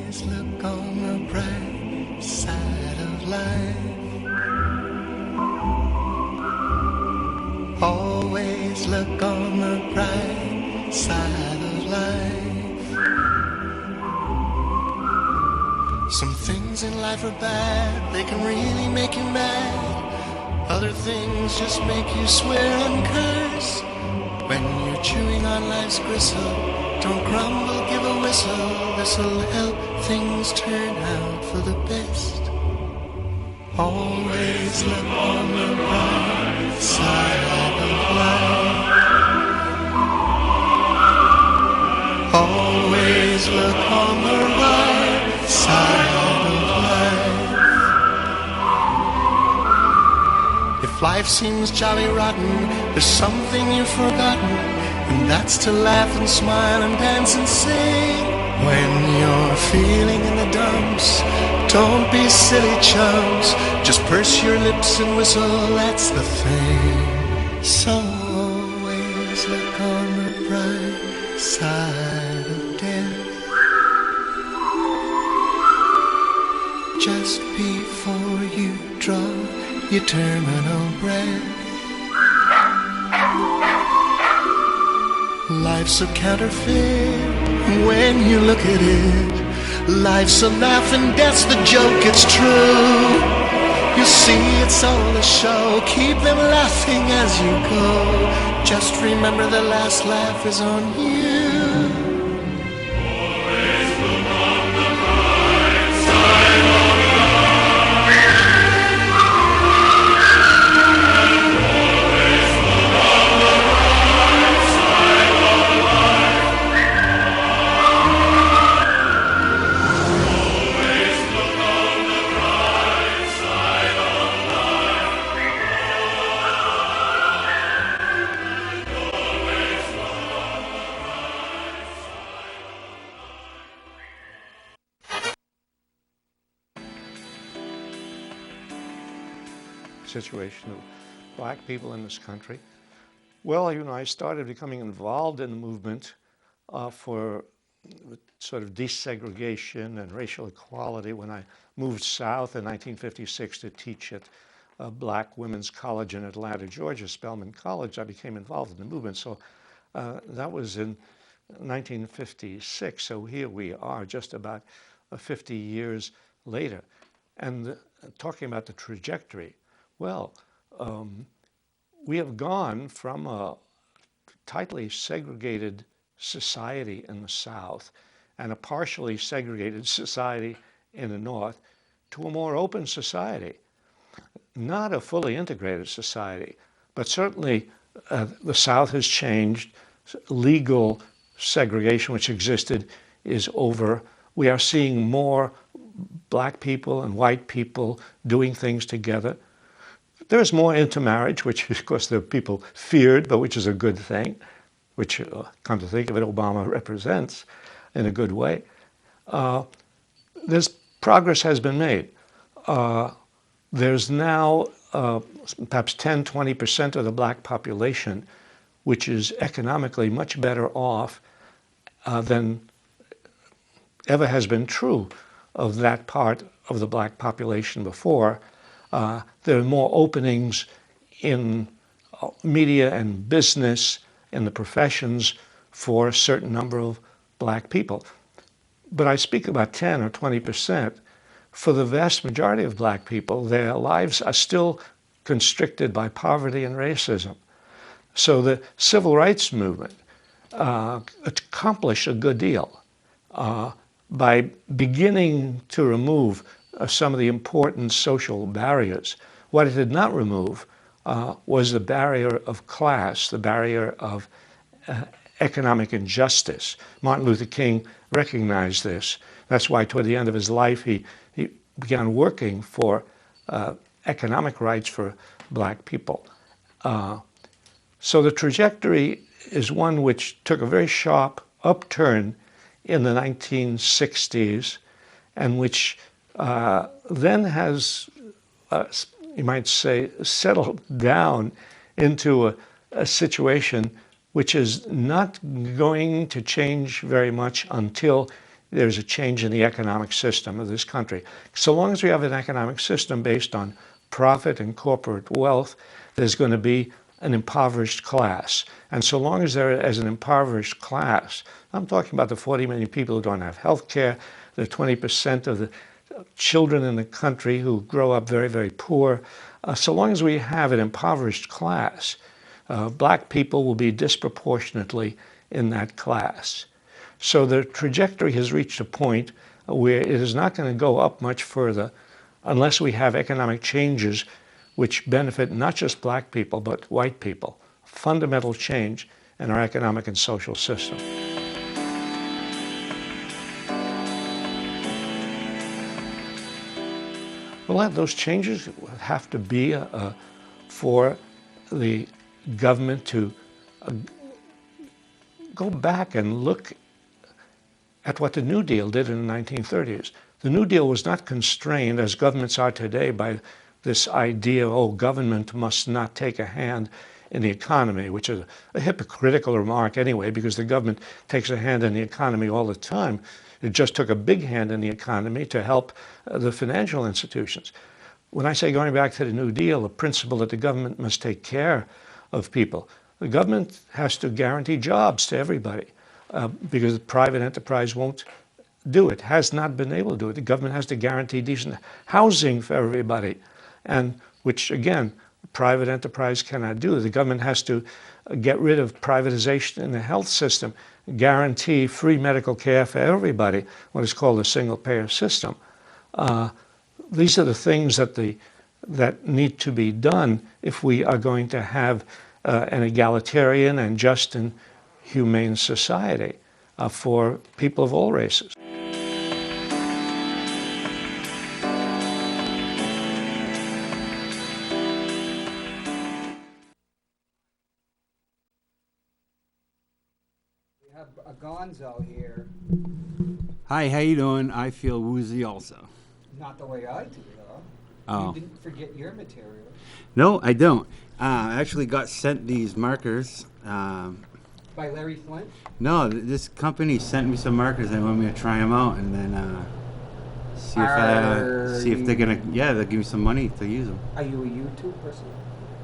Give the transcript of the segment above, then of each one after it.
Always look on the bright side of life. Always look on the bright side of life. Some things in life are bad, they can really make you mad. Other things just make you swear and curse. When you're chewing on life's gristle, don't grumble, give a whistle. This'll help things turn out for the best. Always look on the bright side of life. Always look on the right side of life. If life seems jolly rotten, there's something you've forgotten, and that's to laugh and smile and dance and sing. When you're feeling in the dumps, don't be silly chumps. Just purse your lips and whistle, that's the thing. So always look on the bright side of death. Just before you draw your terminal breath. Life's a counterfeit when you look at it. Life's a laugh and death's the joke, it's true. You see, it's all a show, keep them laughing as you go. Just remember the last laugh is on you. Situation of black people in this country. Well, I started becoming involved in the movement for sort of desegregation and racial equality when I moved south in 1956 to teach at a black women's college in Atlanta, Georgia, Spelman College. I became involved in the movement. So that was in 1956. So here we are, just about 50 years later. And talking about the trajectory, well, we have gone from a tightly segregated society in the South and a partially segregated society in the North to a more open society. Not a fully integrated society, but certainly the South has changed. Legal segregation, which existed, is over. We are seeing more black people and white people doing things together. There's more intermarriage, which of course the people feared, but which is a good thing, which, come to think of it, Obama represents in a good way. This progress has been made. There's now perhaps 10-20% of the black population, which is economically much better off than ever has been true of that part of the black population before. There are more openings in media and business, in the professions, for a certain number of black people. But I speak about 10 or 20%. For the vast majority of black people, their lives are still constricted by poverty and racism. So the civil rights movement accomplished a good deal by beginning to remove some of the important social barriers. What it did not remove was the barrier of class, the barrier of economic injustice. Martin Luther King recognized this. That's why toward the end of his life he began working for economic rights for black people. So the trajectory is one which took a very sharp upturn in the 1960s and which then has, you might say, settled down into a situation which is not going to change very much until there's a change in the economic system of this country. So long as we have an economic system based on profit and corporate wealth, there's going to be an impoverished class. And so long as there is an impoverished class, I'm talking about the 40 million people who don't have health care, the 20% of the children in the country who grow up very, very poor. So long as we have an impoverished class, black people will be disproportionately in that class. So the trajectory has reached a point where it is not going to go up much further unless we have economic changes which benefit not just black people, but white people. Fundamental change in our economic and social system. Well, those changes have to be for the government to go back and look at what the New Deal did in the 1930s. The New Deal was not constrained, as governments are today, by this idea, oh, government must not take a hand in the economy, which is a hypocritical remark anyway, because the government takes a hand in the economy all the time. It just took a big hand in the economy to help the financial institutions. When I say going back to the New Deal, the principle that the government must take care of people, the government has to guarantee jobs to everybody because the private enterprise won't do it, has not been able to do it. The government has to guarantee decent housing for everybody, and which, again, private enterprise cannot do. The government has to get rid of privatization in the health system, guarantee free medical care for everybody, what is called a single-payer system. These are the things that need to be done if we are going to have an egalitarian and just and humane society for people of all races. We have a gonzo here. Hi, how you doing? I feel woozy also. Not the way I do, though. Oh. You didn't forget your material. No, I don't. I actually got sent these markers. By Larry Flint? No, this company sent me some markers. They want me to try them out and then see if they're gonna. Yeah, they'll give me some money to use them. Are you a YouTube person?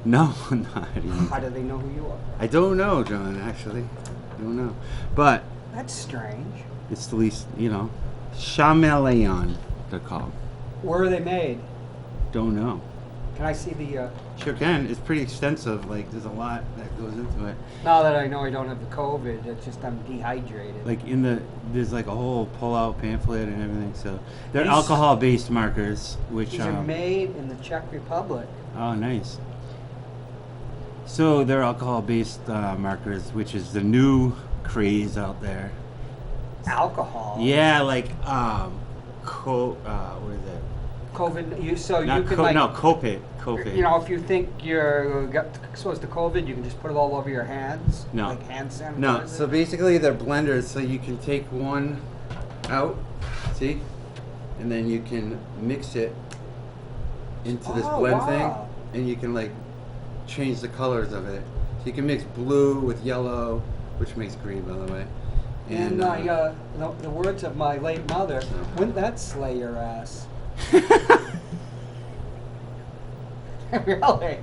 No, I'm not. How do they know who you are? I don't know, John. Actually, I don't know. But That's strange. it's the least, chameleon. They're called. Where are they made? Don't know. Can I see the... Sure can. It's pretty extensive. Like, there's a lot that goes into it. Now that I know I don't have the COVID, it's just I'm dehydrated. Like there's like a whole pull-out pamphlet and everything. So they're These- alcohol-based markers, which These are made in the Czech Republic. oh, nice. So they're alcohol-based markers, which is the new craze out there. Alcohol? Yeah, like what is it? COVID, you can Copit. You know, if you think you're exposed to COVID, you can just put it all over your hands. No. Like hand sanitizer. No, so basically they're blenders, so you can take one out, see, and then you can mix it into this blend thing, and you can like change the colors of it. So you can mix blue with yellow, which makes green, by the way. And the words of my late mother, wouldn't that slay your ass? Really?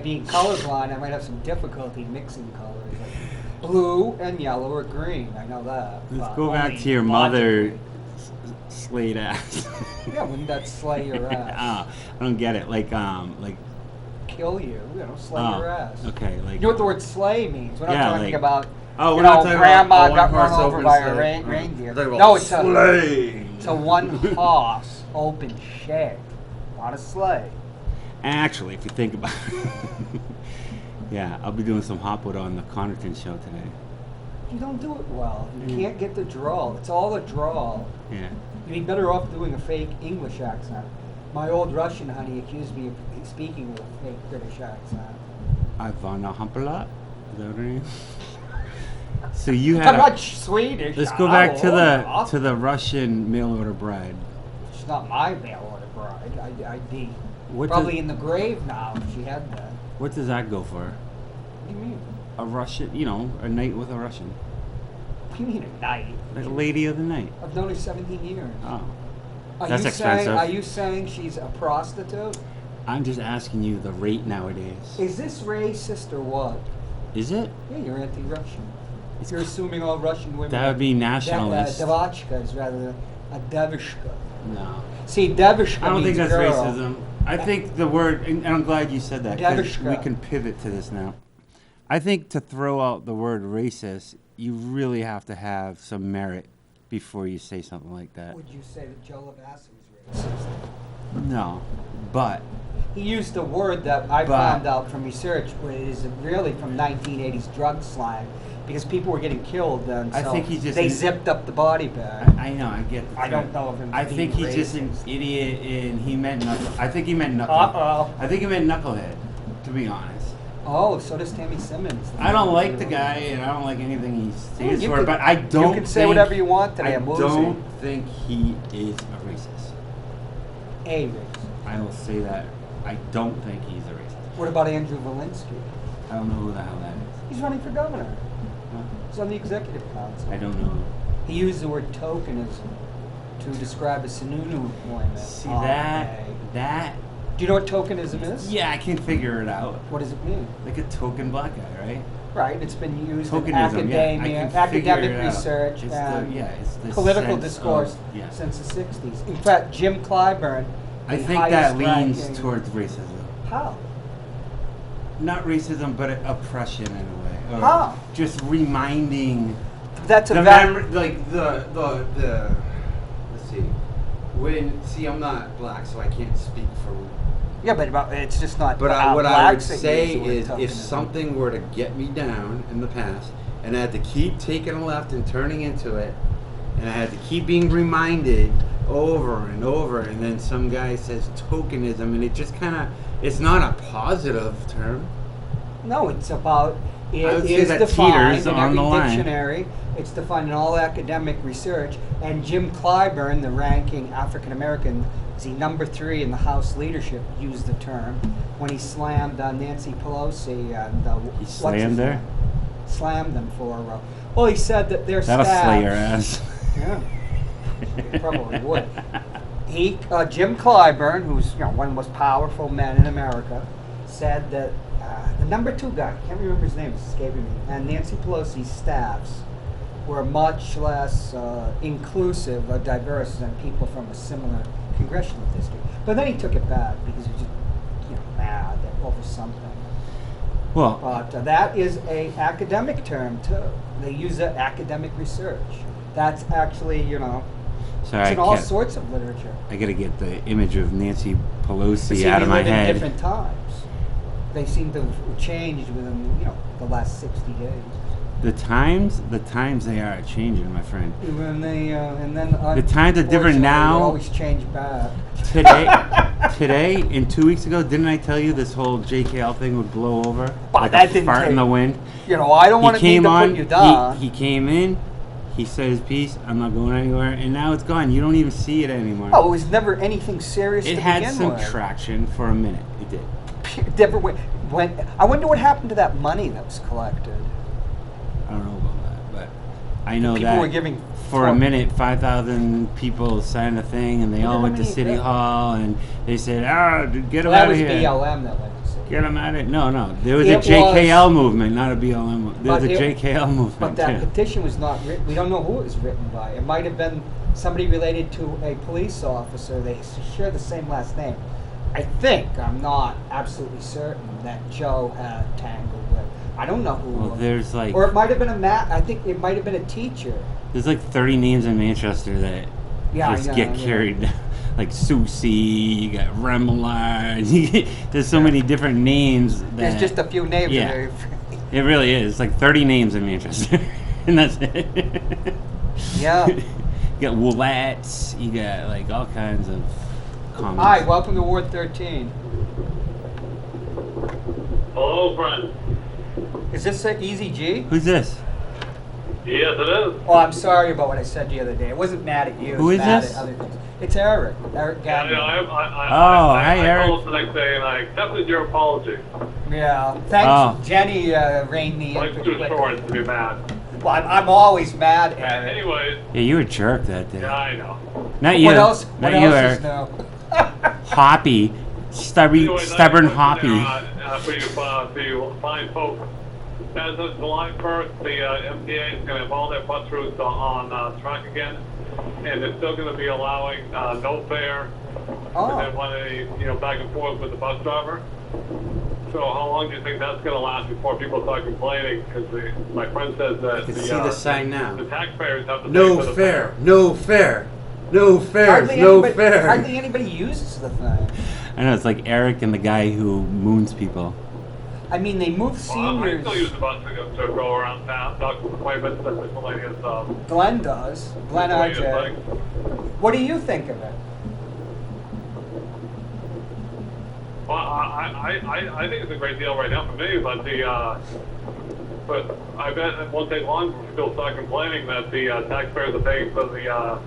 Being colorblind, I might have some difficulty mixing colors. Like blue and yellow or green, I know that. Let's go back to your mother slayed ass. Yeah, wouldn't that slay your ass? I don't get it. Like Kill you, slay your ass. Okay, like You know what the word slay means? We're not talking about we're not talking grandma about got one run horse over open by sleigh. a reindeer. No, it's a one horse open shed, not a sleigh. Actually, if you think about it, yeah, I'll be doing some Hopwood on the Connerton show today. You don't do it well. You can't get the drawl. It's all a drawl. Yeah. You'd be better off doing a fake English accent. My old Russian honey accused me of speaking with a fake British accent. Ivana Humpala? Is that what her name? So you I'm had. not Swedish. Let's go back to the Russian mail order bride. It's not my mail order bride. I'd be What probably does- in the grave now if she had that. What does that go for? What do you mean? A Russian, a night with a Russian. What do you mean a night? Like a lady of the night. I've known her 17 years. Oh. Are That's you expensive. Saying, are you saying she's a prostitute? I'm just asking you the rate nowadays. Is this racist or what? Is it? Yeah, you're anti-Russian. You're assuming all Russian women. That would be nationalist. Devachka is rather than a Devishka. No. See, Devishka I don't think means that's girl. racism. I think the word, and I'm glad you said that, 'cause Devishka. we can pivot to this now. I think to throw out the word racist, you really have to have some merit before you say something like that. Would you say that Joe Lavassi was racist? No, but He used a word that I found out from research, which is really from 1980s drug slang, because people were getting killed then. I So think he's just they an- zipped up the body bag. I know, I get the I don't term. know if him I being think he's just an racist. idiot and he meant I think he meant knucklehead. Uh-oh. I think he meant knucklehead, to be honest. Oh, so does Tammy Simmons. I don't like the guy and I don't like anything he stands You for, can- but I don't You can say think- whatever you want today. I I'm don't think he is a racist. A racist. I will say that. I don't think he's a racist. What about Andrew Volinsky? I don't know who the hell that is. He's running for governor. Huh? He's on the executive council. I don't know. He used the word tokenism to describe a Sununu employment. See Oh, that? okay. That? Do you know what tokenism is? Yeah, I can figure it out. What does it mean? Like a token black guy, right? Right, it's been used in Tokenism, yeah, I academia, can figure academic it out. research, It's and it's the political sense discourse of- yeah. since the 60s. In fact, Jim Clyburn, I the think that highest leans ranking- towards racism. How? Not racism, but oppression in a way. Or How? just reminding That's a the valid. mem- Like the let's see, I'm not black, so I can't speak for. Yeah, but it's just not. But how what I would blacks that say use the word is, if tokenism. something were to get me down in the past, and I had to keep taking a left and turning into it, and I had to keep being reminded over and over, and then some guy says tokenism, and it just kind of, it's not a positive term. No, it's about. It I would say is that defined teeters in on every the line. dictionary. It's defined in all academic research. And Jim Clyburn, the ranking African American, is he number 3 in the House leadership, used the term when he slammed Nancy Pelosi and He what's slammed his her? name? Slammed them for. Well, he said that their That'll staff. slay your ass. Yeah, he probably would. Jim Clyburn, who's one of the most powerful men in America, said that the number 2 guy, I can't remember his name, it's escaping me, and Nancy Pelosi's staffs were much less inclusive or diverse than people from a similar congressional district. But then he took it back because he was just mad over something. Well, But that is a academic term too. They use it academic research. That's actually, sorry, it's in all sorts of literature. I gotta get the image of Nancy Pelosi See, out we of my live in head. different times. They seem to have changed within, the last 60 days. The times they are changing, my friend. When they, and then The times are different unfortunately, now. They always change back. Today, and 2 weeks ago, didn't I tell you this whole JKL thing would blow over But like that a didn't fart in take- the wind? I don't want to came on. put you down. He came in. He said his piece. I'm not going anywhere, and now it's gone. You don't even see it anymore. Oh, it was never anything serious it to had begin some with. traction for a minute. It did. Never went. I wonder what happened to that money that was collected. I don't know about that, but I know People that were giving for a Trump- minute, 5,000 people signed a thing, and they all went to City Hall, and they said, get them That out was of here. BLM that went to City. Get them out of here. No. There was It a was- JKL movement, not a BLM movement. There was But a it- JKL movement, But that too. petition was not written. We don't know who it was written by. It might have been somebody related to a police officer. They share the same last name. I think, I'm not absolutely certain, that Joe had tangled with. I don't know who. Well, there's like Or it might have been I think it might have been a teacher. there's like 30 names in Manchester that Yeah, just I know, get yeah. carried. Like Susie, you got Remillard. There's so many different names. That, There's just a few names. Yeah. There. It really is. Like 30 names in Manchester, and that's it. Yeah. You got Woolats. You got like all kinds of comments. Hi, welcome to Ward 13. Hello, friend. Is this Easy G? Who's this? Yes, it is. Oh, I'm sorry about what I said the other day. I wasn't mad at you. I Who was is mad this? At other things. It's Eric. Eric Yeah, Gagnon. Hi, I Eric. called the next day and I accepted your apology. Yeah. Thanks. Oh. Jenny reined me in Life's pretty too quickly. short to be mad. Well, I'm always mad at it. Anyways, Yeah, you were a jerk that day. yeah, I know. Not you. What else? Not What you, else Eric. is new? Hoppy. Anyways, Stubborn I Hoppy. for you fine folks. As of July 1st, the MTA is going to have all their bus routes on track again, and they're still going to be allowing no fare, and then back and forth with the bus driver. So how long do you think that's going to last before people start complaining? Because my friend says that I can see the sign now. the taxpayers have to pay No for the fare, no fare, no fares, Hardly no anybody, fare. hardly anybody uses the thing. I know, it's like Eric and the guy who moons people. I mean, they move Well, I seniors. still use the bus to go around town, doctor's appointments, and miscellaneous Glenn does. Glenn miscellaneous RJ. things. What do you think of it? Well, I think it's a great deal right now for me, but but I bet it won't take long before people start complaining that the taxpayers are paying for the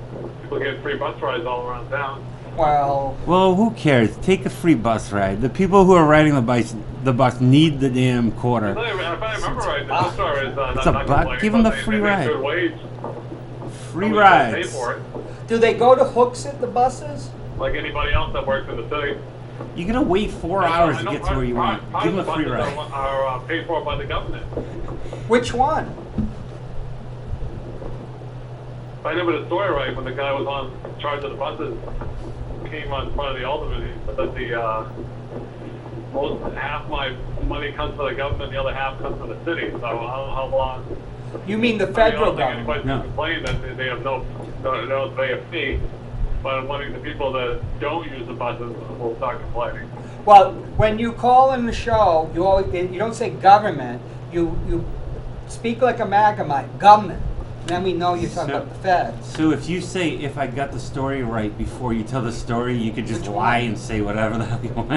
people getting free bus rides all around town. Well, Well, who cares? Take a free bus ride. The people who are riding the bus need the damn quarter. If I remember right, the bus driver is It's not a buck. complaining, Give 'em but the they free make ride. good wage. Free Nobody's gonna pay rides. for it, do they go to Hooksett, the buses? like anybody else that works in the city. You're gonna wait 4 hours to get to where you want. Give them a free ride. Are paid for by the government. Which one? If I remember the story right, when the guy was on charge of the buses, came on front of the alderman, he said that half my money comes from the government, the other half comes from the city. So how long? You mean the I federal don't think anybody's government? No. complain that they have no pay a fee, but I'm wondering the people that don't use the buses will start complaining. Well, when you call in the show, you don't say government. You speak like a Magamite, government. Then we know you're talking So- about the feds. So if you say, if I got the story right before you tell the story, you could just Which lie one? and say whatever the hell you want.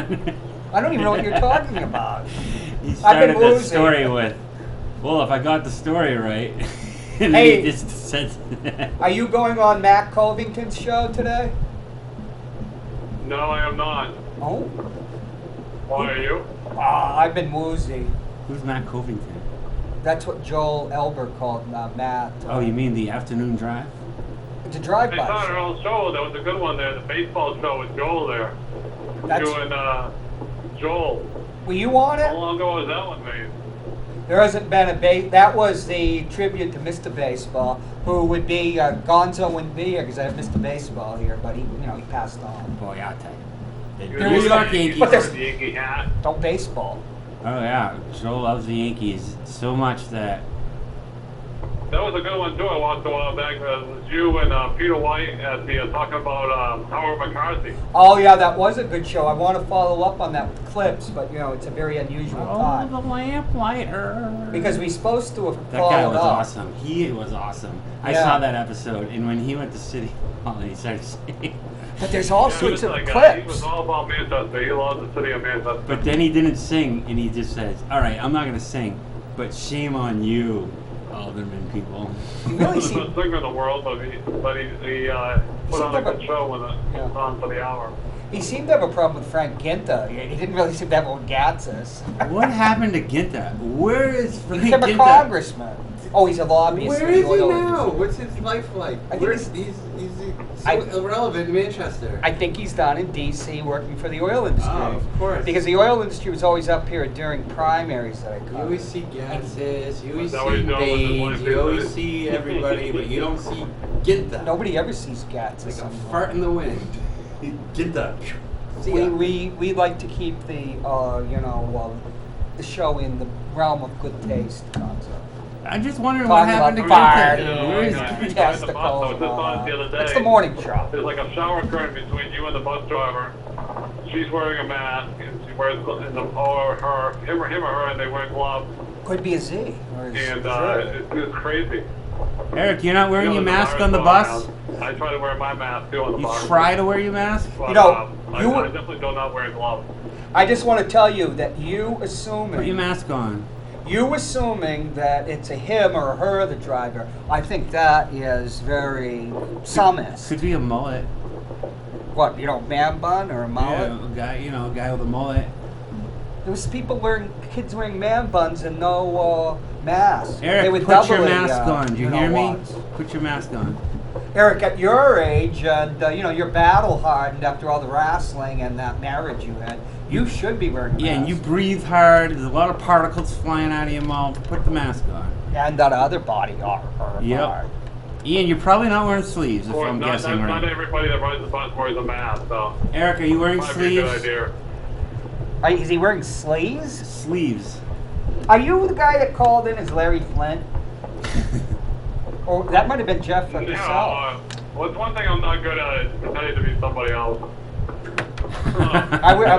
I don't even know what you're talking about. You I've started been the losing. story with, well, if I got the story right. And Hey. then you just said, Are you going on Matt Covington's show today? No, I am not. Oh, Why are you? I've been woozy. who's Matt Covington? That's what Joel Elber called Matt. Oh, you mean the afternoon drive? It's a I drive-by saw her show. own show. That was a good one there. The baseball show with Joel there. That's- You and Joel. Were you on How it? long ago was that one made? There hasn't been that was the tribute to Mr. Baseball, who would be, Gonzo wouldn't be here because I have Mr. Baseball here, but he passed on. Boy, I'll tell you. The You New is- York but Yankees. there's- the Yankee hat. Don't baseball. Oh yeah, Joe loves the Yankees so much that That was a good one too. I watched a while back. It was you and Peter White at the talking about Howard McCarthy. Oh yeah, that was a good show. I want to follow up on that with clips, but it's a very unusual time. the lamplighter. Because we're supposed to have That followed guy was up. awesome. He was awesome. I Yeah. saw that episode, and when he went to City Hall, he started saying, But there's all He was sorts of like, he clips. was all about Manchester. He loves the city of Manchester. but then he didn't sing, and he just says, "All right, I'm not gonna sing, but shame on you, alderman people." You He really was the see, best singer in the world, but he put on a good show when it was on for the hour. he seemed to have a problem with Frank Ginta. He didn't really seem to have one with Gatzis. What happened to Ginta? Where is Frank He became a Ginta? congressman. Oh, he's a lobbyist. Where for the is he oil now? industry. What's his life like? I think Where's he's- he's I- so irrelevant in Manchester. I think he's down in D.C. working for the oil industry. Oh, of course. Because the oil industry was always up here during primaries that I You covered. always see Gatzis, you always Is that what see he's doing with his Baines, wife you these always days? see everybody, but you don't see Ginta. Nobody ever sees Gatzis Like a anymore. fart in the wind. Ginta. See ya. We like to keep the the show in the realm of good taste concept. I'm just wondering what Talking happened to about Ginta. farting, Where is Yeah. Ginta? testicles. I was just on it the other day. It's the morning show. There's like a shower curtain between you and the bus driver. She's wearing a mask, and she wears him or her, and they wear gloves, Could be a Z. Or a Z. and it's crazy. Eric, you're not wearing You your know, mask there's a on the virus bus? going around. I try to wear my mask too on the You bus. try to wear your mask? But, You know, I definitely do not wear gloves. I just want to tell you that you Put your assuming mask on. that it's a him or a her the driver, I think that is very summist. Could be a mullet. What, man bun or a mullet? Yeah, a guy with a mullet. There was kids wearing man buns and no masks. They Eric, would put your doubly, mask on. Do you hear me? ones. Put your mask on. Eric, at your age, and you're battle hardened after all the wrestling and that marriage you had, you should be wearing a mask. Yeah, and you breathe hard. There's a lot of particles flying out of your mouth. Put the mask on. And that other body armor. Yep. Ian, you're probably not wearing sleeves, if I'm guessing not right. everybody that rides the bus wears a mask, so. Eric, are you wearing Might be a good sleeves? idea. Is he wearing sleeves? Sleeves. Are you the guy that called in as Larry Flint? Or that might have been Jeff No, himself. well, it's one thing I'm not good at is pretending to be somebody else.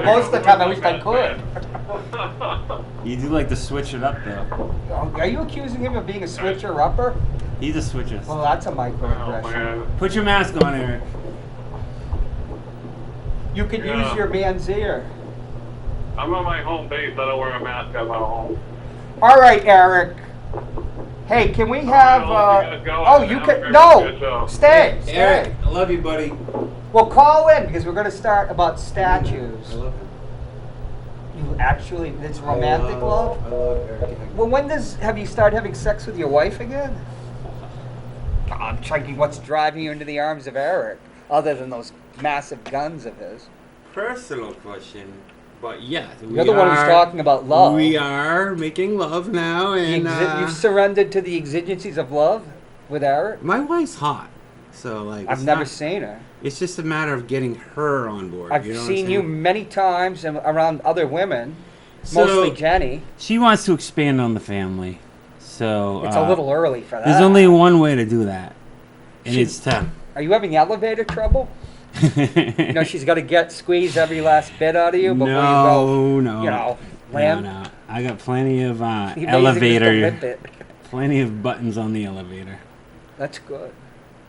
Most of the time, I wish I could. You do like to switch it up, though. Are you accusing him of being a switcher-upper? He's a switcher. Well, that's a Oh, microaggression. man. Put your mask on, Eric. You could Yeah. use your man's ear. I'm on my home base. I don't wear a mask at my home. All right, Eric. Hey, can we have? I'll let you guys go. Oh, Have you a can. good No, show. stay. Stay. Eric, I love you, buddy. Well, call in because we're going to start about statues. I love him. You actually, it's romantic love. I love Eric. Well, have you started having sex with your wife again? I'm checking what's driving you into the arms of Eric, other than those massive guns of his. Personal question, but yeah. You're the one who's talking about love. We are making love now, and You've surrendered to the exigencies of love with Eric? my wife's hot, so like I've never seen her. It's just a matter of getting her on board. I've you know what I'm seen you saying? many times around other women, So- mostly Jenny. She wants to expand on the family, so It's a little early for that. There's only one way to do that, and She- it's to. Are you having elevator trouble? You know, she's got to squeeze every last bit out of you before you go. No. You know, lamb. No. I got plenty of Amazing elevator, Mr. Limpet. plenty of buttons on the elevator. That's good.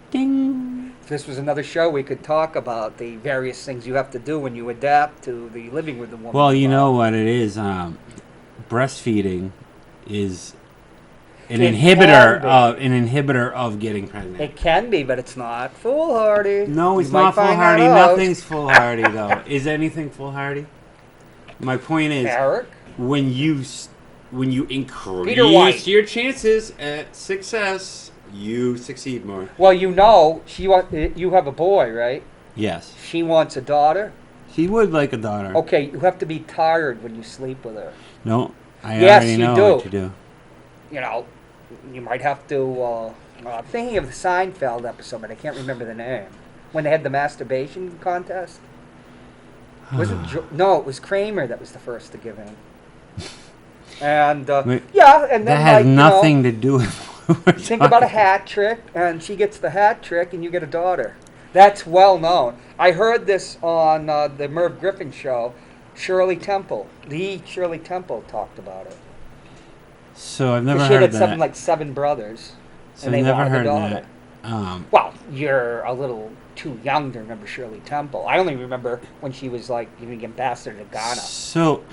Ding. If this was another show, we could talk about the various things you have to do when you adapt to the living with the woman. Well, you know what it is. Breastfeeding is an It inhibitor can be. of getting pregnant. It can be, but it's not foolhardy. No, it's You might not find foolhardy. that out. Nothing's foolhardy though. Is anything foolhardy? My point is, Eric? when you Peter increase White. your chances at success, you succeed more. Well, you know, you have a boy, right? Yes, She wants a daughter. she would like a daughter. Okay, you have to be tired when you sleep with her. No, I Yes, already you know do. what to do. You know, you might have to. I'm thinking of the Seinfeld episode, but I can't remember the name. When they had the masturbation contest. Was it? No, it was Kramer that was the first to give in. And Wait, yeah, and then That has like, you nothing know, to do with what we're think about a talking- hat trick, and she gets the hat trick, and you get a daughter. That's well known. I heard this on the Merv Griffin show. Shirley Temple talked about it. So I've never She heard had that. something like 7 brothers, so and I've they never wanted heard a daughter. that. Well, you're a little too young to remember Shirley Temple. I only remember when she was like the ambassador to Ghana. So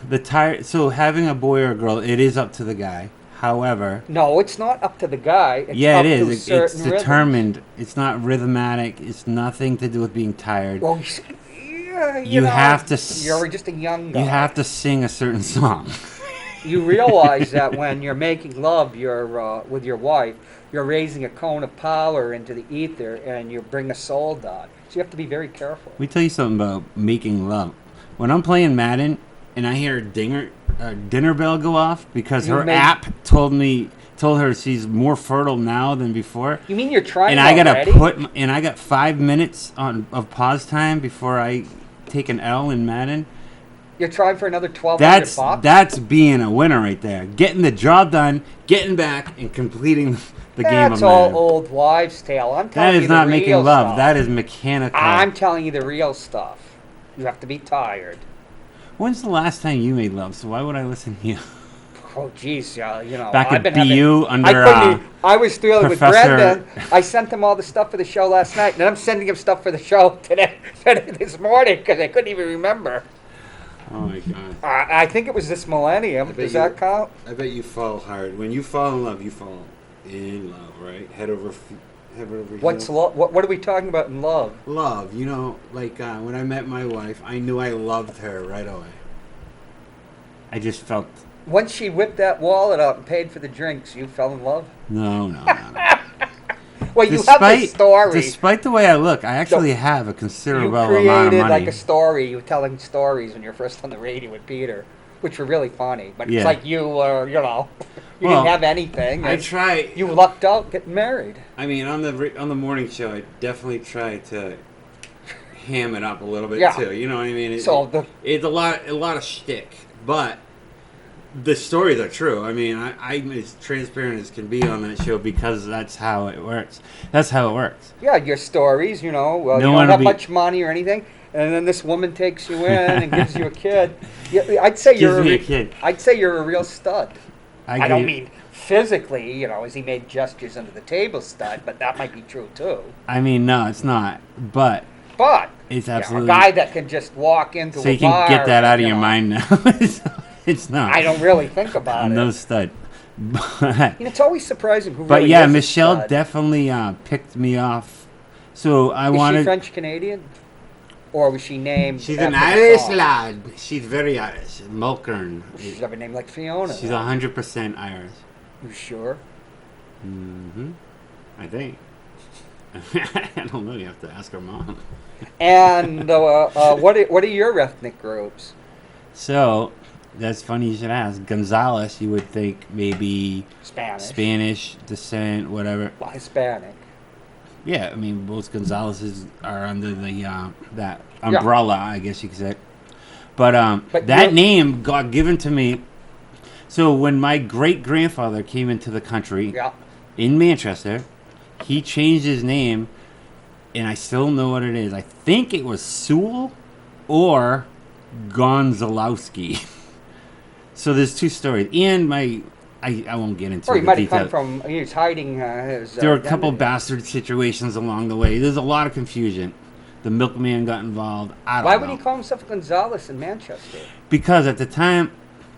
so having a boy or a girl, it is up to the guy. However, No, it's not up to the guy. It's yeah, up it to is. It's certain rhythms. determined. It's not rhythmatic. It's nothing to do with being tired. Well, yeah, You know, have to You're just a young guy. You have to sing a certain song. You realize that when you're making love, with your wife, you're raising a cone of power into the ether, and you bring a soul down. So you have to be very careful. Let me tell you something about making love. When I'm playing Madden and I hear a dinner bell go off because her app told her she's more fertile now than before. You mean you're trying? And I already? I got 5 minutes of pause time before I take an L in Madden. You're trying for another 1,200 bucks? That's being a winner right there. Getting the job done, getting back, and completing the game of That's Madden. all old wives' tale. I'm telling That you is the not making real love. stuff. That is mechanical. I'm telling you the real stuff. You have to be tired. When's the last time you made love? So why would I listen to you? Oh, geez, yeah, you know. Back I've at been BU having, under, I was thrilled with Professor- Brendan. I sent him all the stuff for the show last night, and I'm sending him stuff for the show today this morning because I couldn't even remember. Oh my god. I think it was this millennium. Does that count? I bet you fall hard. When you fall in love, you fall in love, right? Head over What's heels. what are we talking about in love? Love? Like when I met my wife, I knew I loved her right away. I just felt Once she whipped that wallet out and paid for the drinks, you fell in love? no. Well, you have a story. Despite the way I look, I actually have a considerable You amount of created money. like a story. You were telling stories when you were first on the radio with Peter, which were really funny. But Yeah. it's like you were, you Well, didn't have anything. I and try. You lucked out getting married. I mean, on the morning show, I definitely try to ham it up a little bit Yeah. too. You know what I mean? So It's a lot of shtick, but the stories are true. I mean, I'm as transparent as can be on that show because that's how it works. That's how it works. Yeah, your stories, you No don't one have will be- much money or anything, and then this woman takes you in and gives you a kid. Yeah, I'd say Gives me a kid. I'd say you're a real stud. I don't agree. mean physically, as he made gestures under the table stud, but that might be true too. I mean, no, it's not. But But it's a absolutely. guy that can just walk into So a you can bar, get that out of your mind now. It's not. I don't really think about I'm it. no stud. But, It's always surprising who really yeah, is a Michelle stud. definitely picked me off. So I Is she wanted. French Canadian, or was she named? She's an after the Irish song? lad. She's very Irish. Mulkern. She should have a name like Fiona. She's 100% Irish. You sure? I think. I don't know. You have to ask her mom. And what are your ethnic groups? So, that's funny you should ask. Gonzalez, you would think maybe Spanish descent, whatever. Well, Hispanic. Yeah, I mean, both Gonzalez's are under the that umbrella, I guess you could say. But that name got given to me. So when my great-grandfather came into the country in Manchester, he changed his name, and I still know what it is. I think it was Sewell or Gonzalowski. So there's two stories. And I won't get into Or he the might have details. come from, he was hiding his There were a couple identity. bastard situations along the way. There's a lot of confusion. The milkman got involved. I don't know. Why would he call himself Gonzalez in Manchester? Because at the time,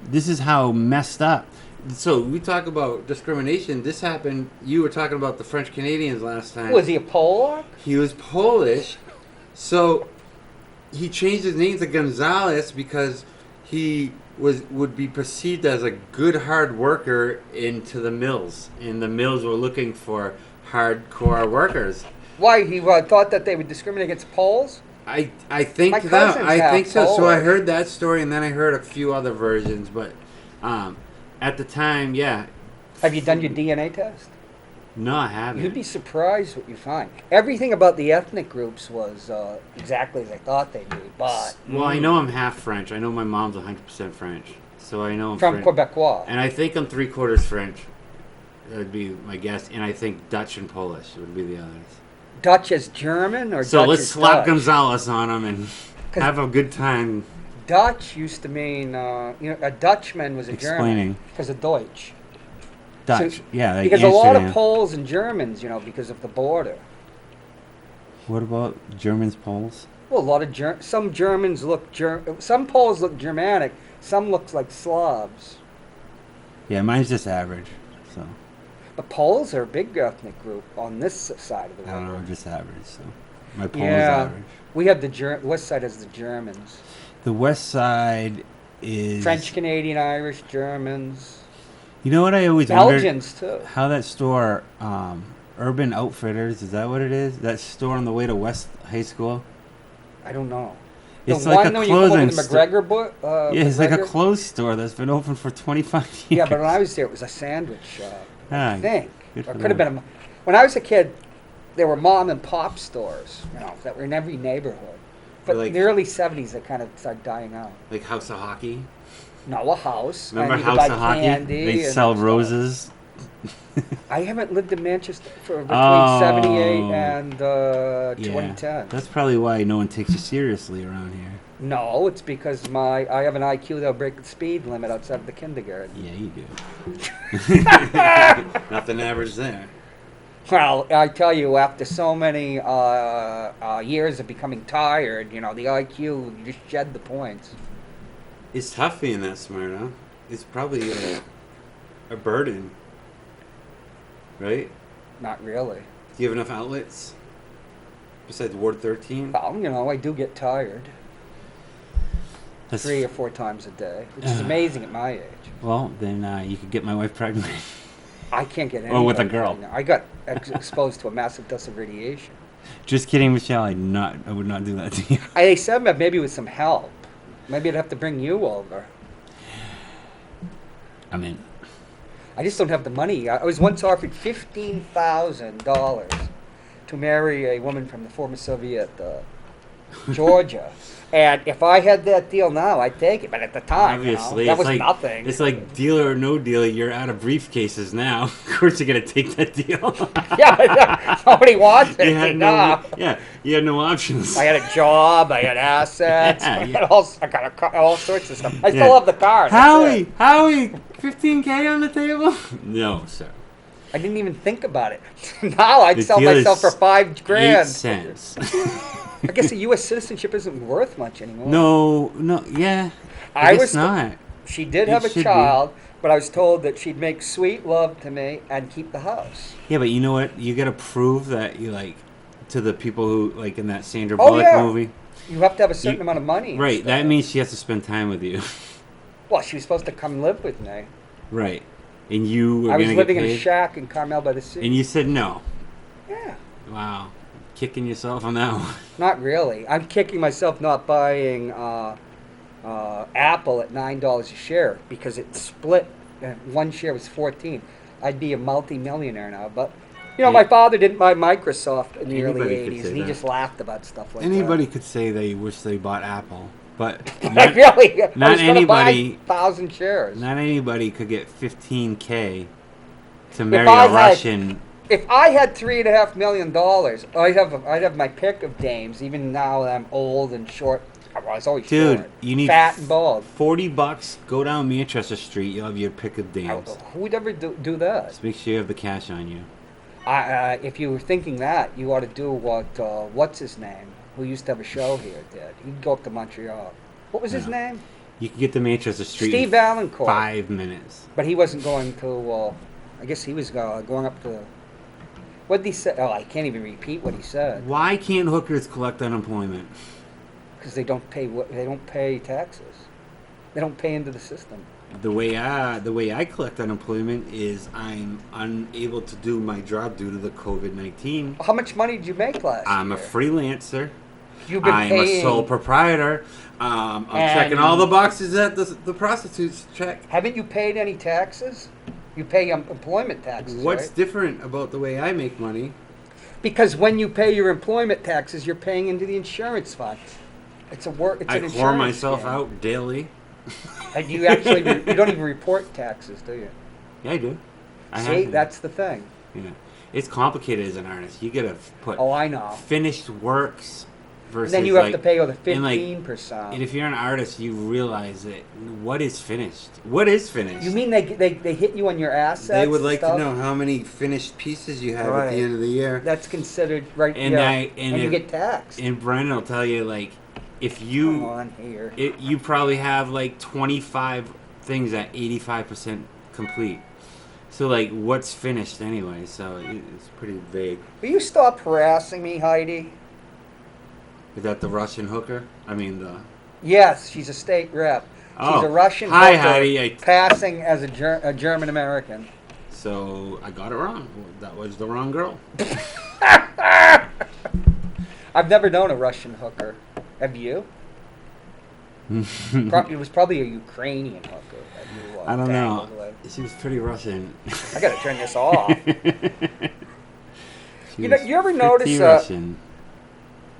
this is how messed up. So we talk about discrimination. This happened. You were talking about the French Canadians last time. Was he a Polak? He was Polish. So he changed his name to Gonzalez because he would be perceived as a good hard worker into the mills, and the mills were looking for hardcore workers. Why, he thought that they would discriminate against Poles? I think My that cousins I have think so. So I Polish. heard that story, and then I heard a few other versions. But at the time, yeah. Have you done your DNA test? No, I haven't. You'd be surprised what you find. Everything about the ethnic groups was exactly as I thought they'd be, but... Well, I know I'm half French. I know my mom's 100% French, so I know I'm From French. Quebecois. And I think I'm 3/4 French. That would be my guess. And I think Dutch and Polish would be the others. Dutch as German or So Dutch let's as slap Dutch? Gonzalez on him and have a good time. Dutch used to mean, a Dutchman was a Explaining. German. Because of Deutsch. Dutch, So- yeah. Like because a lot of Amsterdam. Poles and Germans, because of the border. What about Germans, Poles? Well, a lot of some Germans look some Poles look Germanic, some looks like Slavs. Yeah, mine's just average. So The Poles are a big ethnic group on this side of the I don't world. know, just average. So my Pole is Yeah, average. we have the west side has the Germans, The west side is French, Canadian, Irish, Germans, You know what I always wondered? Belgians too. How that store, Urban Outfitters, is that what it is? That store on the way to West High School? I don't know. It's the like one a when you come over clothing the store. McGregor Yeah, it's like a McGregor? clothes store that's been open for 25 years. Yeah, but when I was there, it was a sandwich shop. Ah, I think. good Or for it could have them. been when I was a kid, there were mom and pop stores, that were in every neighborhood. But Like- in the early 70s, they kind of started dying out. Like House of Hockey. No, a house. Remember and you could House buy of Hockey? candy They and sell stuff. roses. I haven't lived in Manchester for between Oh. 78 and Yeah. 2010. That's probably why no one takes you seriously around here. No, it's because I have an IQ that'll break the speed limit outside of the kindergarten. Yeah, you do. Nothing average there. Well, I tell you, after so many years of becoming tired, the IQ, you just shed the points. It's tough being that smart, huh? It's probably a burden. Right? Not really. Do you have enough outlets? Besides Ward 13? Well, I do get tired. That's 3 or 4 times a day, which is amazing at my age. Well, then you could get my wife pregnant. I can't get any. Or with a girl. pregnant. I got exposed to a massive dose of radiation. Just kidding, Michelle. I would not do that to you. They said maybe with some help. Maybe I'd have to bring you over. I mean, I just don't have the money. I was once offered $15,000 to marry a woman from the former Soviet Georgia. And if I had that deal now, I'd take it. But at the time, obviously, that was like, nothing. It's like deal or no deal. You're out of briefcases now. Of course, you're gonna take that deal. Yeah, nobody wants it. You had you had no options. I had a job. I had assets. Yeah, I yeah. had I got a car, all sorts of stuff. I still have the car. Howie, 15K on the table? No, sir. I didn't even think about it. Now I'd The sell deal myself for is $5,000. 8 cents. I guess the U.S. citizenship isn't worth much anymore. No, yeah. I guess not. She did It have a should be. child, but I was told that she'd make sweet love to me and keep the house. Yeah, but you know what? You gotta prove that you like to the people who like in that Sandra Oh, Bullock yeah. movie. You have to have a certain amount of money. and Right. stuff. That means she has to spend time with you. Well, she was supposed to come live with me. Right. And you were I was gonna living get in a paid. shack in Carmel by the Sea. And you said no. Yeah. Wow. Kicking yourself on that one. Not really. I'm kicking myself not buying Apple at $9 a share because it split. One share was 14. I'd be a multi-millionaire now. But my father didn't buy Microsoft in the early Anybody could 80s, say and he that. just laughed about stuff like Anybody could say they wish they bought Apple, but that. not, Really? I not was gonna anybody- buy 1,000 shares. not anybody could get 15K to marry I a had- Russian. If I had $3.5 million, I'd have my pick of dames. Even now that I'm old and short, I was always Dude, short. you need fat and bald. $40. Go down Manchester Street. You'll have your pick of dames. Who would ever do that? Just make sure you have the cash on you. If you were thinking that, you ought to do what what's his name, who used to have a show here, did. He'd go up to Montreal. What was his name? You can get to Manchester Street Steve in Valancourt. 5 minutes. But he wasn't going to. I guess he was going up to. What did he say? Oh, I can't even repeat what he said Why can't hookers collect unemployment? because they don't pay. They don't pay taxes. They don't pay into the system. The way I collect unemployment is I'm unable to do my job due to the COVID-19. How much money did you make last I'm year? a freelancer. You've been I'm paying. a sole proprietor. I'm And- checking all the boxes that the prostitutes check. Haven't you paid any taxes? You pay employment taxes. What's right? different about the way I make money? Because when you pay your employment taxes, you're paying into the insurance fund. It's a work. It's I an whore insurance myself scam. out daily. And you actually you don't even report taxes, do you? Yeah, I do. I See, have that's the thing. to. Yeah. It's complicated as an artist. You gotta put Oh, I know. finished works versus And then you have like, to pay all the and, like, 15%. And if you're an artist, you realize that what is finished. What is finished? You mean they hit you on your assets? They would and like to stuff? know how many finished pieces you have at Right. the end of the year. That's considered right. And yeah. and you if- get taxed. And Brendan will tell you like if Come you on here. you probably have like 25 things at 85% complete. So like what's finished anyway? So it's pretty vague. Will you stop harassing me, Heidi? Is that the Russian hooker? I mean the. Yes, she's a state rep. She's Oh. a Russian Hi, hooker Heidi. passing as a German American. So I got it wrong. That was the wrong girl. I've never known a Russian hooker. Have you? It was probably a Ukrainian hooker that you I don't know. tangled with. She was pretty Russian. I gotta turn this off. She You know, was you ever pretty notice, Russian.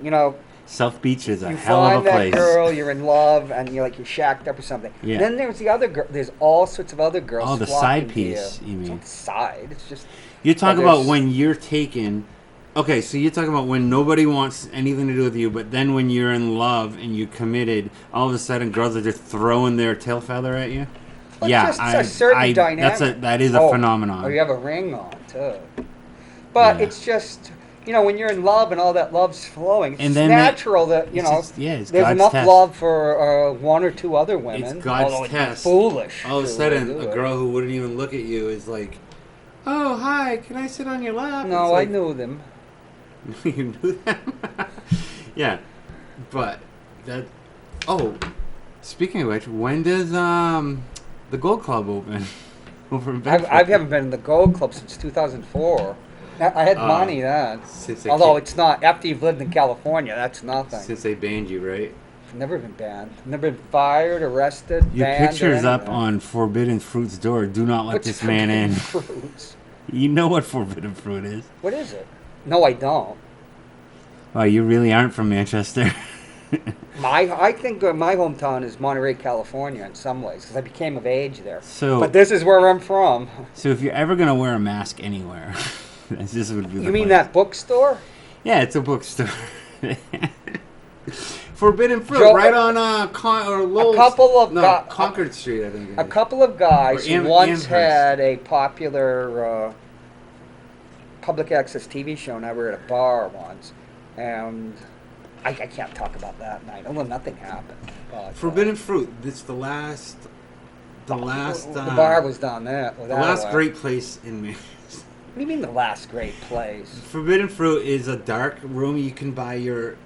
You know, South Beach is a you hell of find a that place. girl, you're in love, and you're shacked up or something. Yeah. Then there's the other girl. There's all sorts of other girls. Oh, the flocking side to piece, you It's mean. not side. It's just. You're talking But about there's- when you're taken. Okay, so you're talking about when nobody wants anything to do with you, but then when you're in love and you're committed, all of a sudden girls are just throwing their tail feather at you. Well, yeah, just a certain dynamic. that is a Oh, phenomenon. Oh, you have a ring on too. But Yeah. it's just, when you're in love and all that love's flowing, it's And just then natural that it's just- yeah, it's there's God's enough test. love for one or two other women. It's God's although it'd be test. foolish. All of a to sudden, do a it. girl who wouldn't even look at you is like, "Oh, hi, can I sit on your lap?" No, It's like, I knew them. You knew that? Yeah, but that. Oh, Speaking of which, when does the Gold Club open? Over in Bedford? I haven't been in the Gold Club since 2004. I had money then. Although it's not, after you've lived in California, that's nothing. Since they banned you, right? I've never been banned. I've never been fired, arrested, Your banned. picture's up on Forbidden Fruit's door. Do not let this man in. Fruits? You know what Forbidden Fruit is. What is it? No, I don't. Oh, you really aren't from Manchester. I think my hometown is Monterey, California, in some ways, because I became of age there. So, but this is where I'm from. So if you're ever gonna wear a mask anywhere, this would be. You mean that bookstore? Yeah, it's a bookstore. Forbidden Fruit, right on Concord Street, I think. A couple of guys who once had a popular public access TV show, and I were at a bar once, and I can't talk about that night. Although nothing happened. But, Forbidden Fruit. It's the last. The bar was down there. The last great place in me. What do you mean the last great place? Forbidden Fruit is a dark room. You can buy your